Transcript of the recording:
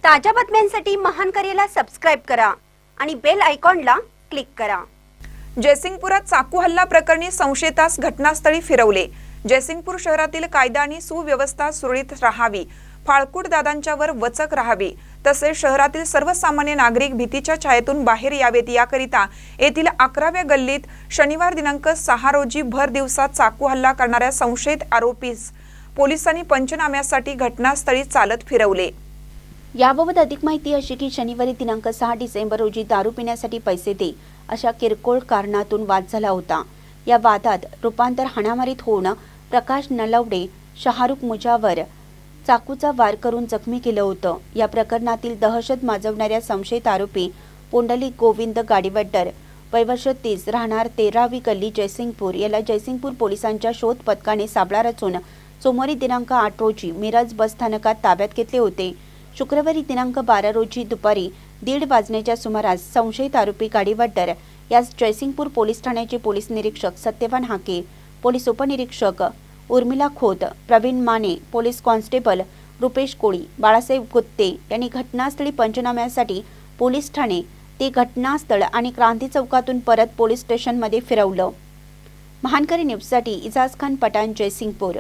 ताज्या बातम्यांसाठी महान करेला सबस्क्राइब करा आणि बेल आयकॉनला क्लिक करा। जयसिंगपुरात चाकू हल्ला प्रकरणी संशयितास घटनास्थळी फिरवले। जयसिंगपूर शहरातील कायदा आणि सुव्यवस्था सुरळीत राहावी, फाळकूट दादांच्यावर वचक राहावी, तसेच शहरातील सर्वसामान्य नागरिक भीतीच्या छायेतून बाहेर यावेत याकरिता येथील 11व्या गल्लीत शनिवार दिनांक 6 रोजी भर दिवसात चाकू हल्ला करणाऱ्या संशयित आरोपीस पोलिसांनी पंचनाम्यासाठी घटनास्थळी चालत फिरवले। याबाबत अधिक माहिती अशी की शनिवारी दिनांक 6 डिसेंबर रोजी दारू पिण्यासाठी पैसे दे अशा किरकोळ कारणातून वाद झाला होता। या वादात रूपांतर हाणामारीत होऊन प्रकाश नलवडे शाहरुख मुजावर चाकूचा वार करून जखमी केलं होतं। या प्रकरणातील दहशत माजवणाऱ्या संशयित आरोपी पुंडलिक गोविंद गाडीवड्डर वयवर्ष 30 राहणार 13वी गल्ली जयसिंगपूर याला जयसिंगपूर पोलिसांच्या शोध पथकाने सापळा रचून सोमवारी दिनांक 8 रोजी मिरज बस स्थानकात ताब्यात घेतले होते। शुक्रवारी दिनांक 12 रोजी दुपारी 1:30 वाजण्याच्या सुमारास संशयित आरोपी गाडीवड्डर यास जयसिंगपूर पोलीस ठाण्याचे पोलीस निरीक्षक सत्यवान हाके, पोलीस उपनिरीक्षक उर्मिला खोत, प्रवीण माने, पोलीस कॉन्स्टेबल रुपेश कोळी, बाळासाहेब गुत्ते यांनी घटनास्थळी पंचनाम्यासाठी पोलीस ठाणे ते घटनास्थळ आणि क्रांती चौकातून परत पोलीस स्टेशनमध्ये फिरवलं। महानकरी न्यूजसाठी इजाज खान पठाण, जयसिंगपूर।